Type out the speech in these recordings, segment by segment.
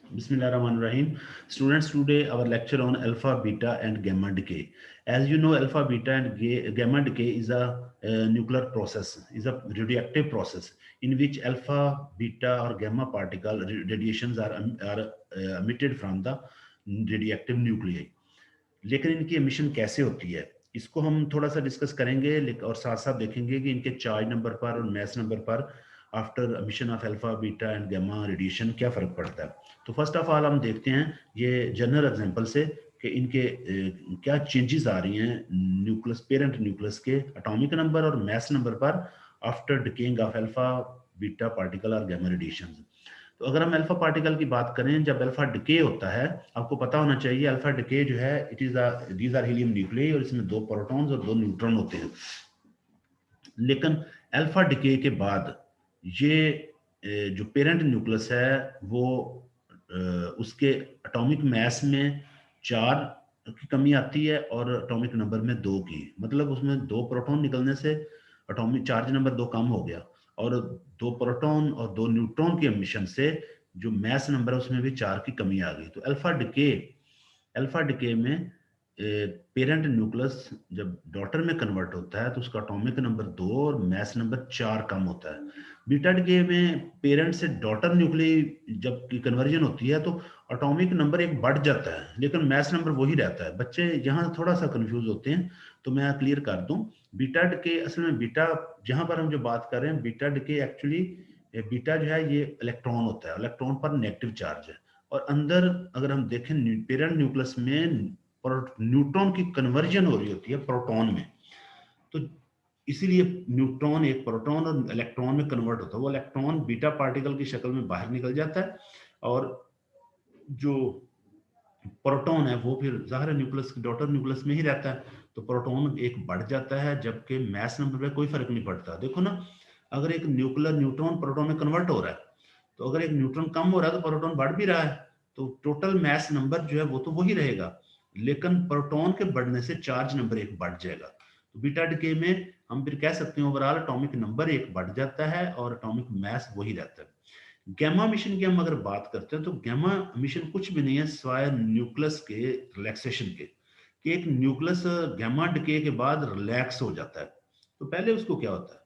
Bismillahirrahmanirrahim. Students, today our lecture on alpha, beta, and gamma decay. As you know, alpha, beta, and gamma decay is a nuclear process, is a radioactive process in which alpha, beta, or gamma particle radiations are emitted from the radioactive nuclei. लेकिन इनकी emission कैसे होती है इसको हम थोड़ा सा discuss करेंगे और साथ साथ देखेंगे कि इनके चार्ज नंबर पर और मैस नंबर पर after emission of alpha beta and gamma radiation क्या फर्क पड़ता है। तो फर्स्ट ऑफ ऑल हम देखते हैं ये जनरल एग्जांपल से कि इनके क्या चेंजेस आ रही हैं न्यूक्लियस पेरेंट न्यूक्लियस के एटॉमिक नंबर और मैस नंबर पर after decaying of alpha beta particle और गामा रेडिएशन। तो अगर हम अल्फा पार्टिकल की बात करें, जब अल्फा डिके होता है, आपको पता होना चाहिए अल्फा डिके जो है it is these are helium nucleus और इसमें दो प्रोटॉन्स और दो न्यूट्रॉन होते हैं। लेकिन अल्फा डिके के बाद ये जो पेरेंट न्यूक्लियस है वो उसके एटॉमिक मास में 4 की कमी आती है और एटॉमिक नंबर में 2 की, मतलब उसमें 2 प्रोटॉन निकलने से एटॉमिक चार्ज नंबर 2 कम हो गया और 2 प्रोटॉन और 2 न्यूट्रॉन के एमिशन से जो मास नंबर है उसमें भी 4 की कमी आ गई। तो अल्फा डिके में पेरेंट न्यूक्लियस जब डॉटर में कन्वर्ट होता है तो उसका एटॉमिक नंबर 2 और मास नंबर 4 कम होता है। बीटा डिके में पेरेंट से डॉटर न्यूक्लियस जब की कन्वर्जन होती है तो एटॉमिक नंबर एक बढ़ जाता है लेकिन मास नंबर वही रहता है। बच्चे यहाँ थोड़ा सा कंफ्यूज होते हैं तो मैं क्लियर कर दूं। बीटा डिके असल में बीटा जहां पर हम जो बात कर रहे हैं बीटा डिके एक्चुअली बीटा जो है ये इलेक्ट्रॉन होता है, इलेक्ट्रॉन पर नेगेटिव चार्ज है और अंदर अगर हम देखें पेरेंट न्यूक्लियस में न्यूट्रॉन की कन्वर्जन हो रही होती है प्रोटॉन में। तो इसीलिए न्यूट्रॉन एक प्रोटॉन और इलेक्ट्रॉन में कन्वर्ट होता है, वो इलेक्ट्रॉन बीटा पार्टिकल की शक्ल में बाहर निकल जाता है और जो प्रोटॉन है वो फिर ज़ाहिर न्यूक्लियस डॉटर न्यूक्लियस में ही रहता है। तो प्रोटॉन एक बढ़ जाता है जबकि मैस नंबर पे कोई फर्क नहीं पड़ता। देखो ना, अगर एक न्यूक्लियर न्यूट्रॉन प्रोटॉन में कन्वर्ट हो रहा है तो अगर एक न्यूट्रॉन कम हो रहा है तो प्रोटॉन बढ़ भी रहा है, तो टोटल मैस नंबर जो है वो तो वही रहेगा लेकिन प्रोटॉन के बढ़ने से चार्ज नंबर एक बढ़ जाएगा। तो बीटा डिके में हम फिर कह सकते हैं ओवरऑल एटॉमिक नंबर एक बढ़ जाता है और एटॉमिक मैस वही रहता है। गैमा मिशन की हम अगर बात करते हैं तो गैमा मिशन कुछ भी नहीं है सिवाय न्यूक्लियस के रिलैक्सेशन के, कि एक न्यूक्लियस गैमा डिके के बाद रिलैक्स हो जाता है। तो पहले उसको क्या होता है,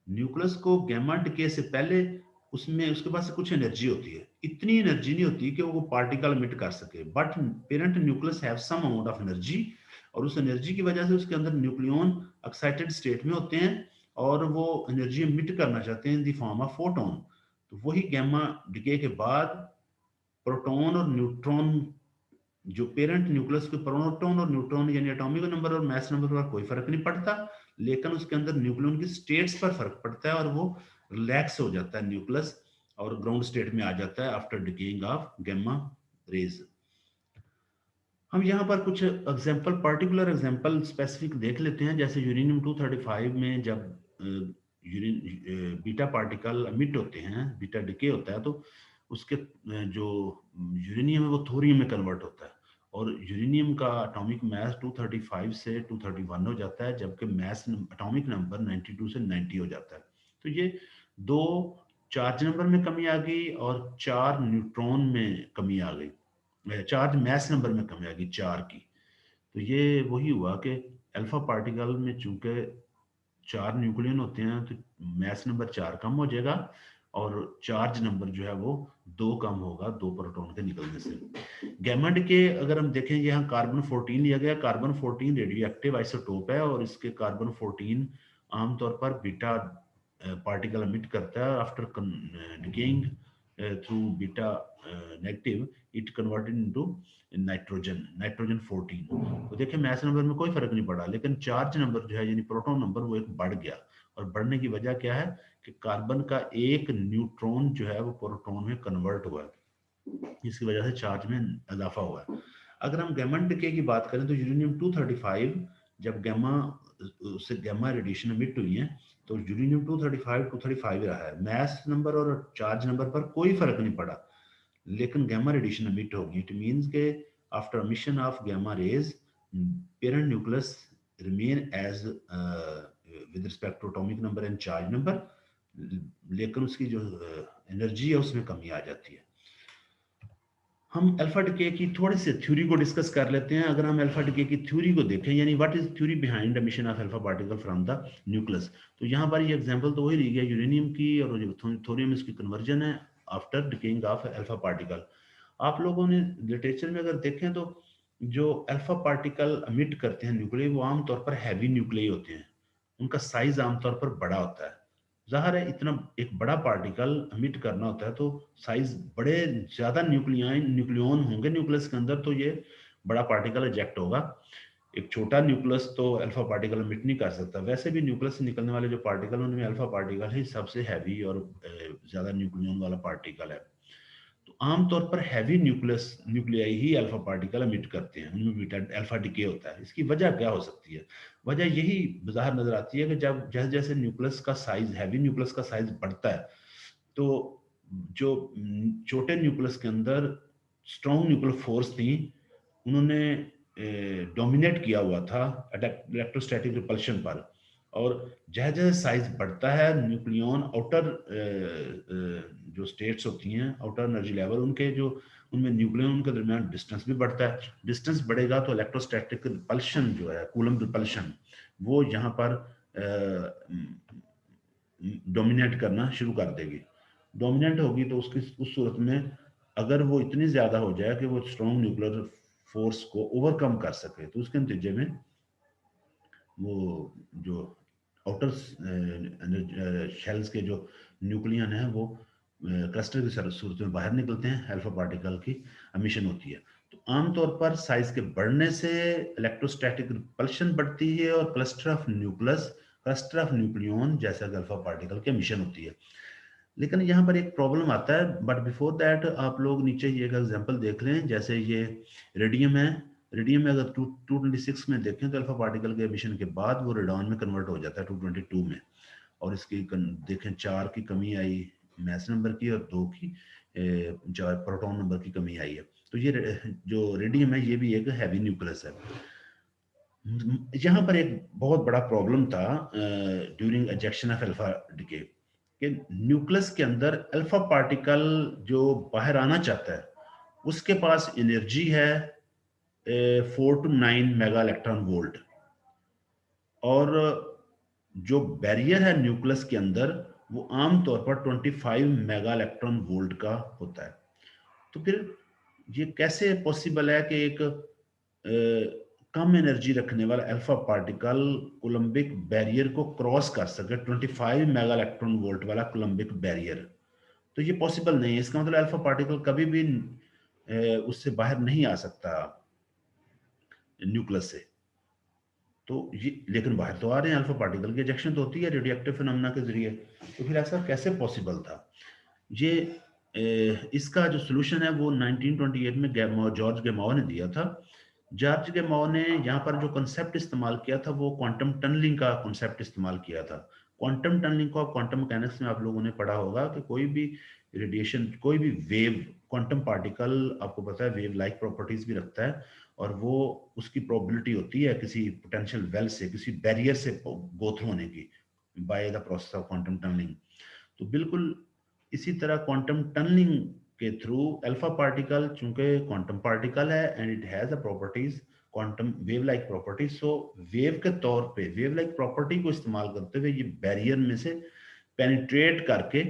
न्यूक्लियस को गैमा डिके से पहले उसमें उसके पास कुछ एनर्जी होती है, इतनी एनर्जी नहीं होती कि वो पार्टिकल मिट कर सके, but parent nucleus have some amount of energy और उस एनर्जी की वजह से उसके अंदर न्यूक्लियन एक्साइटेड स्टेट में होते हैं और वो एनर्जी मिट करना चाहते हैं in the form of photon. तो वही गैमा डिके के बाद प्रोटॉन और न्यूट्रॉन जो पेरेंट न्यूक्लियस के प्रोटॉन और न्यूट्रॉन यानी एटॉमिक नंबर और मास नंबर पर कोई फर्क नहीं पड़ता लेकिन उसके अंदर न्यूक्लियन की स्टेट्स पर फर्क पड़ता है और वो रिलैक्स हो जाता है न्यूक्लियस और ग्राउंड स्टेट में आ जाता है after decaying of gamma rays. हम यहाँ पर कुछ एग्जांपल पर्टिकुलर एग्जांपल स्पेसिफिक देख लेते हैं। जैसे यूरेनियम 235 में जब बीटा पार्टिकल अमिट होते हैं, बीटा डिके होता है तो उसके जो यूरेनियम है वो थोरियम में कन्वर्ट होता है और यूरेनियम का एटॉमिक मास 235 से 231 हो जाता है जबकि मास एटॉमिक नंबर 92 से 90 हो जाता है। तो ये दो चार्ज नंबर में कमी आ गई और 4 न्यूट्रॉन में कमी आ गई, चार्ज मैस नंबर में कमी आ गई 4 की। तो ये वही हुआ कि अल्फा पार्टिकल में चूंकि 4 न्यूक्लियन होते हैं तो मैस नंबर 4 कम हो जाएगा और चार्ज नंबर जो है वो 2 कम होगा 2 प्रोटॉन के निकलने से। गैमा के अगर हम देखें यहाँ कार्बन 14 लिया गया। कार्बन 14 रेडियो एक्टिव आइसोटोप है और इसके कार्बन 14 आमतौर पर बीटा पार्टिकल एमिट करता है after decaying through beta negative it converted into nitrogen 14। तो देखिए मैस नंबर में कोई फर्क नहीं पड़ा लेकिन चार्ज नंबर जो है यानी प्रोटॉन नंबर वो एक बढ़ गया और बढ़ने की वजह क्या है कि कार्बन का एक न्यूट्रॉन जो है वो प्रोटॉन में कन्वर्ट हुआ है, इसकी वजह से चार्ज में इजाफा हुआ है। अगर हम गैमा डिके की बात करें तो यूरेनियम 235 जब गैमा उससे गैमा रेडिएशन एमिट हुई है तो यूरेनियम 235 रहा है, मैस नंबर और चार्ज नंबर पर कोई फर्क नहीं पड़ा लेकिन गैमा रेडिएशन एमिट होगी। इट मींस के after emission of gamma rays parent nucleus remain as with respect to atomic number and charge number, लेकिन उसकी जो एनर्जी है उसमें कमी आ जाती है। हम अल्फा डिके की थोड़ी सी थ्योरी को डिस्कस कर लेते हैं। अगर हम अल्फा डिके की थ्योरी को देखें, यानी what is theory behind emission of alpha particle from the nucleus, तो यहाँ पर ये एग्जांपल तो वही ली गया यूरेनियम की, और जो थोरियम इसकी कन्वर्जन है after decaying of alpha particle. आप लोगों ने लिटरेचर में अगर देखें तो जो अल्फा पार्टिकल अमिट करते हैं न्यूक्लियर, वो आमतौर पर हैवी न्यूक्लियर होते हैं, उनका साइज आमतौर पर बड़ा होता है। जाहिर है इतना एक बड़ा पार्टिकल अमिट करना होता है तो साइज बड़े ज्यादा न्यूक्लियन होंगे न्यूक्लियस के अंदर, तो ये बड़ा पार्टिकल इजेक्ट होगा। एक छोटा न्यूक्लियस तो अल्फा पार्टिकल अमिट नहीं कर सकता। वैसे भी न्यूक्लियस से निकलने वाले जो पार्टिकल उनमें अल्फा पार्टिकल ही सबसे हैवी और ज्यादा न्यूक्लियन वाला पार्टिकल है। तो आमतौर पर हैवी न्यूक्लियाई ही अल्फा पार्टिकल एमिट करते हैं, उनमें बीटा अल्फा डिके होता है। इसकी वजह क्या हो सकती है? वजह यही बाहर नजर आती है कि जब जैसे जैसे न्यूक्लियस का साइज, हैवी न्यूक्लियस का साइज बढ़ता है, तो जो छोटे न्यूक्लियस के अंदर स्ट्रॉन्ग न्यूक्लियर फोर्स थी, उन्होंने डोमिनेट किया हुआ था इलेक्ट्रोस्टैटिक रिपल्शन पर। और जैसे जैसे साइज बढ़ता है, न्यूक्लियन आउटर जो स्टेट्स होती हैं, आउटर एनर्जी लेवल उनके जो, उनमें न्यूक्लियन उनके दरमियान डिस्टेंस भी बढ़ता है। डिस्टेंस बढ़ेगा तो इलेक्ट्रोस्टैटिक रिपल्शन जो है, कूलम रिपल्शन, वो यहाँ पर डोमिनेट करना शुरू कर देगी। डोमिनेंट होगी तो उसकी उस सूरत में अगर वो इतनी ज्यादा हो जाए कि वो स्ट्रॉन्ग न्यूक्लियर फोर्स को ओवरकम कर सके, तो उसके नतीजे में वो जो आउटर शेल्स के जो न्यूक्लियन है वो क्लस्टर की सूरत में बाहर निकलते हैं, अल्फा पार्टिकल की एमिशन होती है। तो आमतौर पर साइज के बढ़ने से इलेक्ट्रोस्टैटिक रिपल्शन बढ़ती है और क्लस्टर ऑफ न्यूक्लियन जैसा अल्फा पार्टिकल की एमिशन होती है। लेकिन यहाँ पर एक प्रॉब्लम आता है, बट बिफोर दैट आप लोग नीचे ये एक एग्जांपल देख लें। जैसे ये रेडियम है, रेडियम में अगर 226 में देखें तो अल्फा पार्टिकल के एमिशन के बाद वो रेडॉन में कन्वर्ट हो जाता है 222 में। और इसकी देखें 4 की कमी आई मैस नंबर की, और 2 की प्रोटॉन नंबर की कमी आई है। तो ये जो रेडियम है ये भी एक हैवी न्यूक्लियस है। यहाँ पर एक बहुत बड़ा प्रॉब्लम था ड्यूरिंग एजेक्शन ऑफ अल्फा डिके, कि न्यूक्लियस के अंदर अल्फा पार्टिकल जो बाहर आना चाहता है, उसके पास एनर्जी है 4 to 9 मेगा इलेक्ट्रॉन वोल्ट, और जो बैरियर है न्यूक्लियस के अंदर वो आमतौर पर 25 मेगा इलेक्ट्रॉन वोल्ट का होता है। तो फिर ये कैसे पॉसिबल है कि एक कम एनर्जी रखने वाला अल्फा पार्टिकल कोलंबिक बैरियर को क्रॉस कर सके, 25 मेगा इलेक्ट्रॉन वोल्ट वाला कोलंबिक बैरियर? तो ये पॉसिबल नहीं है। इसका मतलब अल्फा पार्टिकल कभी भी उससे बाहर नहीं आ सकता न्यूक्लियस से। तो ये लेकिन बाहर तो आ रहे हैं, अल्फा पार्टिकल की इजेक्शन तो होती है रेडियोएक्टिव फिनोमेना के जरिए। तो फिर ऐसा कैसे पॉसिबल था? ये इसका जो सोल्यूशन है वो 1928 में जॉर्ज गेमाओ ने दिया था। जॉर्ज गेमाओ ने यहाँ पर जो कॉन्सेप्ट इस्तेमाल किया था वो क्वांटम टनलिंग का कॉन्सेप्ट इस्तेमाल किया था। क्वांटम टनलिंग को आप क्वांटम मैकेनिक्स में आप लोगों ने पढ़ा होगा कि कोई भी रेडिएशन, कोई भी वेव, क्वांटम पार्टिकल आपको पता है वेव लाइक प्रॉपर्टीज भी रखता है, और वो उसकी प्रोबेबिलिटी होती है किसी पोटेंशियल वेल से, किसी बैरियर से गो थ्रू होने की by the process of quantum tunneling. तो बिल्कुल इसी तरह क्वांटम टनलिंग के थ्रू अल्फा पार्टिकल, चूंकि क्वांटम पार्टिकल है and it has the properties quantum wave like properties, so wave के तौर पे वेव लाइक प्रॉपर्टी को इस्तेमाल करते हुए ये बैरियर में से पेनिट्रेट करके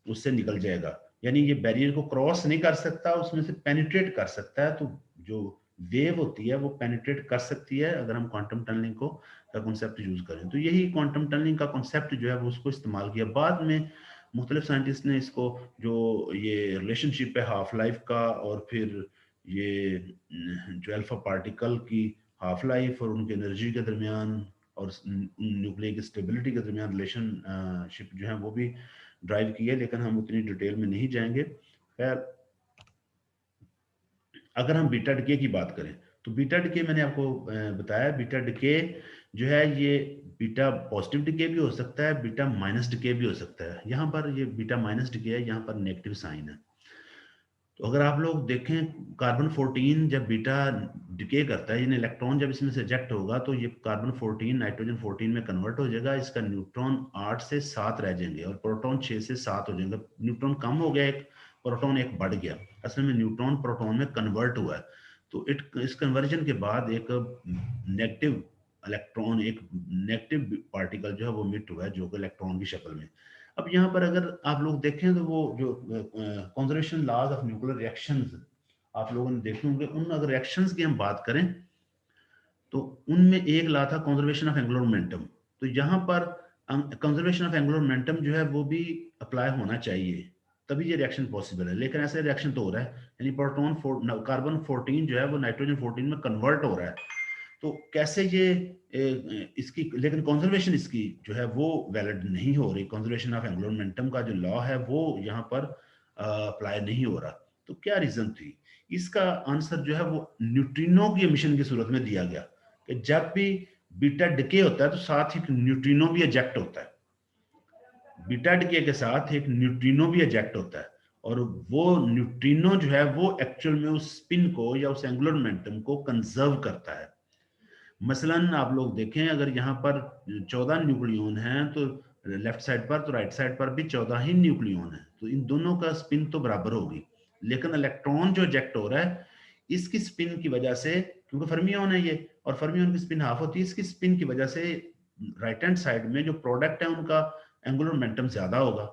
उससे निकल जाएगा। यानी ये बैरियर को क्रॉस नहीं कर सकता, उसमें से पेनिट्रेट कर सकता है। तो जो वेव होती है वो पेनिट्रेट कर सकती है अगर हम क्वांटम टनलिंग को का कॉन्सेप्ट यूज करें। तो यही क्वांटम टनलिंग का कॉन्सेप्ट जो है वो उसको इस्तेमाल किया। बाद में मुख्तलिफ साइंटिस्ट ने इसको, जो ये रिलेशनशिप है हाफ लाइफ का, और फिर ये जो अल्फा पार्टिकल की हाफ लाइफ और उनके एनर्जी के दरमियान और न्यूक्लियर की स्टेबिलिटी के दरमियान रिलेशनशिप जो है वो भी ड्राइव की है, लेकिन हम उतनी डिटेल में नहीं जाएंगे। खैर, अगर हम बीटा डिके की बात करें तो बीटा डिके मैंने आपको बताया, बीटा डिके जो है ये बीटा पॉजिटिव डिके भी हो सकता है, बीटा माइनस डिके भी हो सकता है। यहाँ पर ये बीटा माइनस डिके है, यहाँ पर नेगेटिव साइन है। तो अगर आप लोग देखें कार्बन 14 जब बीटा डिके करता है, यानी इलेक्ट्रॉन जब इसमें से इजेक्ट होगा, तो ये कार्बन 14 नाइट्रोजन 14 में कन्वर्ट हो जाएगा। इसका न्यूट्रॉन 8 से 7 रह जाएंगे और प्रोटॉन 6 से 7 हो जाएंगे। न्यूट्रॉन कम हो गया एक, प्रोटॉन एक बढ़ गया, असल में न्यूट्रॉन प्रोटॉन में कन्वर्ट हुआ है। तो इस कन्वर्जन के बाद एक नेगेटिव इलेक्ट्रॉन, एक नेगेटिव पार्टिकल जो है वो मिट हुआ है, जो कि इलेक्ट्रॉन की शक्ल में। अब यहाँ पर अगर आप लोग देखें तो वो जो conservation laws of nuclear reactions आप लोगों ने देखे होंगे, उन अगर रिएक्शंस की हम बात करें तो उनमें एक लॉ था कंजर्वेशन ऑफ एंगुलर मोमेंटम। तो यहाँ पर कंजर्वेशन ऑफ एंगुलर मोमेंटम जो है वो भी अप्लाई होना चाहिए, तभी ये रिएक्शन पॉसिबल है। लेकिन ऐसे रिएक्शन तो हो रहा है, यानी प्रोटॉन कार्बन 14 जो है वो नाइट्रोजन 14 में कन्वर्ट हो रहा है। तो कैसे ये इसकी, लेकिन कंजर्वेशन इसकी जो है वो वैलिड नहीं हो रही। कंजर्वेशन ऑफ एंगुलर मोमेंटम का जो लॉ है वो यहाँ पर अप्लाई नहीं हो रहा। तो क्या रीजन थी इसका? आंसर जो है वो न्यूट्रिनो की एमिशन की सूरत में दिया गया कि जब भी बीटा डिके होता है तो साथ ही न्यूट्रिनो भी इजेक्ट होता है। बीटा डिके के साथ एक न्यूट्रिनो भी इजेक्ट होता है, और वो न्यूट्रिनो जो है वो एक्चुअल में उस स्पिन को या उस एंगुलर मोमेंटम को कंजर्व करता है। मसलन आप लोग देखें, अगर यहाँ पर 14 न्यूक्लियन हैं तो लेफ्ट साइड पर, तो राइट साइड पर भी 14 ही न्यूक्लियन है, तो इन दोनों का स्पिन तो बराबर होगी। लेकिन इलेक्ट्रॉन जो इजेक्ट हो रहा है इसकी स्पिन की वजह से, क्योंकि फर्मियन है ये और फर्मियन की स्पिन हाफ होती है, इसकी स्पिन की वजह से राइट हैंड साइड में जो प्रोडक्ट है उनका एंगुलर मोमेंटम ज्यादा होगा।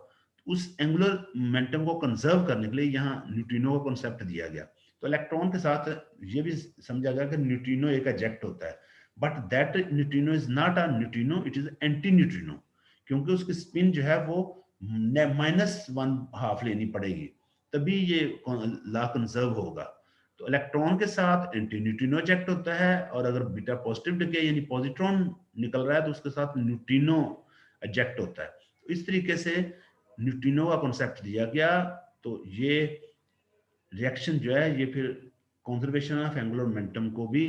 उस एंगुलर मोमेंटम को कंजर्व करने के लिए यहाँ न्यूट्रिनो का कॉन्सेप्ट दिया गया। तो इलेक्ट्रॉन के साथ ये भी समझा गया कि न्यूट्रिनो एक इजेक्ट होता है, but that neutrino is not a neutrino, it is anti neutrino, क्योंकि उसकी स्पिन जो है वो -1/2 लेनी पड़ेगी, तभी ये लॉ कंजर्व होगा। तो इलेक्ट्रॉन के साथ एंटी न्यूट्रिनो इजेक्ट होता है, और अगर बीटा पॉजिटिव डिके यानी पॉजिट्रॉन निकल रहा है तो उसके साथ न्यूट्रिनो इजेक्ट होता है। तो इस तरीके से न्यूट्रिनो का कॉन्सेप्ट दिया गया। तो ये रिएक्शन जो है ये फिर कंजर्वेशन ऑफ एंगुलर मोमेंटम को भी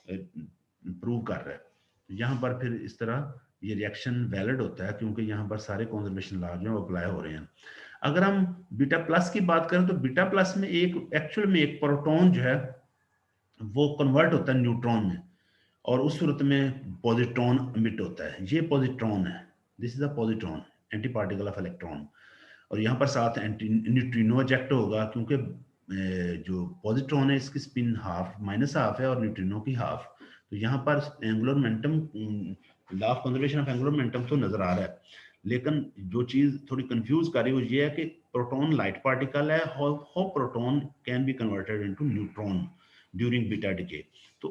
प्रूव कर रहा है। यहाँ पर फिर इस तरह ये रिएक्शन वैलिड होता है, क्योंकि यहाँ पर सारे कंजर्वेशन लॉ जो है अप्लाई हो रहे हैं। अगर हम बीटा प्लस की बात करें तो बीटा प्लस में एक एक्चुअल में एक प्रोटॉन जो है वो कन्वर्ट होता है न्यूट्रॉन में, और उस सूरत में पॉजिट्रॉन एमिट होता है। ये पॉजिट्रॉन है, this is a positron, anti particle of electron. और यहाँ पर साथ एंटी न्यूट्रिनो इजेक्ट होगा, क्योंकि जो पॉजिट्रॉन है इसकी स्पिन -1/2 है और न्यूट्रिनो की हाफ। तो यहाँ पर angular momentum, law of conservation of angular momentum तो नजर आ रहा है, लेकिन जो चीज थोड़ी कंफ्यूज कर रही है वो ये है कि प्रोटॉन लाइट पार्टिकल है, how proton can be converted into neutron during beta decay. तो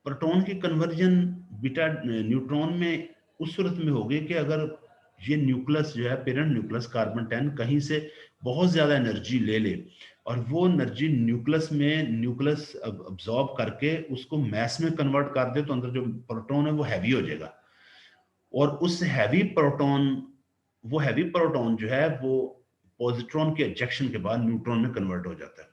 प्रोटॉन की कन्वर्जन बीटा न्यूट्रॉन में उस सूरत में होगी कि अगर ये न्यूक्लियस जो है, पेरेंट न्यूक्लियस कार्बन 10 कहीं से बहुत ज्यादा एनर्जी ले ले, और वो एनर्जी न्यूक्लियस अब्सॉर्ब करके उसको मैस में कन्वर्ट कर दे, तो अंदर जो प्रोटॉन है वो हैवी हो जाएगा, और उस हैवी प्रोटॉन जो है वो पॉजिट्रॉन के इजेक्शन के बाद न्यूट्रॉन में कन्वर्ट हो जाता है।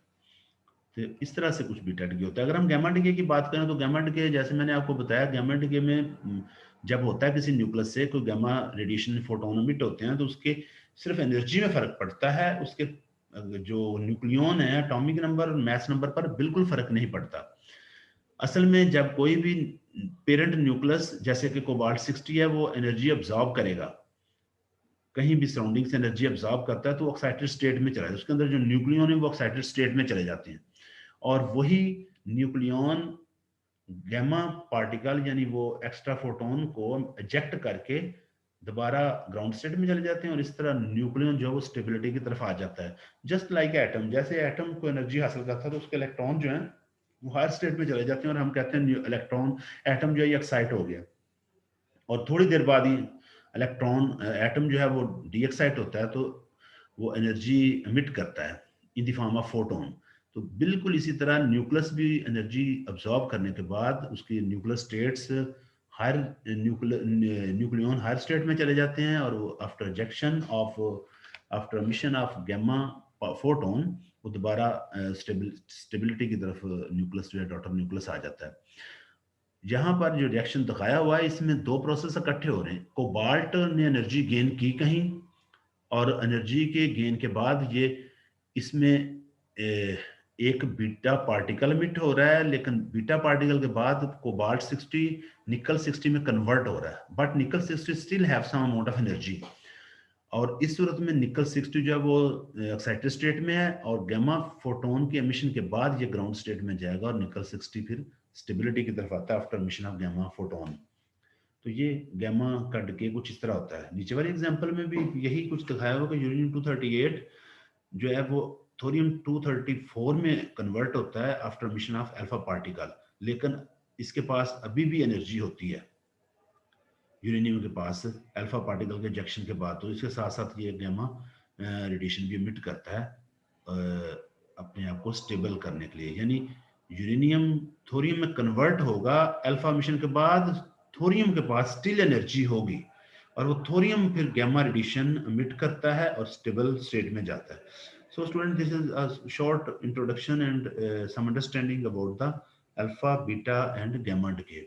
तो इस तरह से कुछ बीटा डिके होता है। अगर हम गैमा डिके की बात करें तो गैमा डिके, जैसे मैंने आपको बताया, गैमा डिके में जब होता है किसी न्यूक्लियस से कोई गैमा रेडिएशन फोटोन एमिट होते हैं, तो उसके सिर्फ एनर्जी में फर्क पड़ता है, उसके जो न्यूक्लियन है एटॉमिक नंबर और मैस नंबर पर बिल्कुल फर्क नहीं पड़ता। असल में जब कोई भी पेरेंट न्यूक्लियस जैसे कि कोबाल्ट 60 है वो एनर्जी अब्सॉर्ब करेगा, कहीं भी सराउंडिंग से एनर्जी अब्सॉर्ब करता है, तो ऑक्साइडेड स्टेट में चला जाता है, उसके अंदर जो न्यूक्लियन है वो ऑक्साइडेड स्टेट में चले जाते हैं, और वही न्यूक्लियन गैमा पार्टिकल यानी वो एक्स्ट्रा फोटोन को इजेक्ट करके दोबारा ग्राउंड स्टेट में चले जाते हैं, और इस तरह न्यूक्लियन जो है वो स्टेबिलिटी की तरफ आ जाता है। जस्ट लाइक एटम, जैसे एटम को एनर्जी हासिल करता है तो उसके इलेक्ट्रॉन जो है वो हायर स्टेट में चले जाते हैं, और हम कहते हैं इलेक्ट्रॉन एटम जो है एक्साइट हो गया, और थोड़ी देर बाद ही इलेक्ट्रॉन एटम जो है वो डीएक्साइट होता है, तो वो एनर्जी एमिट करता है in the form of photon. तो बिल्कुल इसी तरह न्यूक्लियस भी एनर्जी अब्सॉर्ब करने के बाद उसकी nuclear states higher nucleon higher state में चले जाते हैं, और वो after emission of gamma photon वो दोबारा स्टेबिलिटी की तरफ न्यूक्लियस जो है डॉटर न्यूक्लियस आ जाता है। यहाँ पर जो रिएक्शन दिखाया हुआ है इसमें दो प्रोसेस इकट्ठे हो रहे हैं। कोबाल्ट ने एनर्जी गेन की कहीं, और एनर्जी के गेन के बाद ये इसमें एक बीटा पार्टिकल एमिट हो रहा है, लेकिन बीटा पार्टिकल के बाद कोबाल्ट 60 निकल 60 में कन्वर्ट हो रहा है, but nickel 60 still have some amount of energy. और इस सूरत में निकल 60 जो है वो एक्साइटेड स्टेट में है, और गामा फोटोन के एमिशन के बाद ये ग्राउंड स्टेट में जाएगा और निकल 60 फिर स्टेबिलिटी की तरफ आता है after emission of gamma photon. तो ये गामा का डिके कुछ इस तरह होता है। नीचे वाले एग्जांपल में भी यही कुछ दिखाया हुआ कि यूरेनियम 238 जो है वो थोरियम 234 में कन्वर्ट होता है after emission of alpha particle, लेकिन इसके पास अभी भी एनर्जी होती है यूरेनियम के पास अल्फा पार्टिकल के इंजेक्शन के बाद। तो इसके साथ साथ ये गामा रेडिएशन भी इमिट करता है अपने आप को स्टेबल करने के लिए। यानी यूरेनियम थोरियम में कन्वर्ट होगा अल्फा मिशन के बाद, थोरियम के पास स्टिल एनर्जी होगी और वो थोरियम फिर गामा रेडिएशन इमिट करता है और स्टेबल स्टेट में जाता है। So student, this is a short introduction and some understanding about the alpha, beta and gamma decay.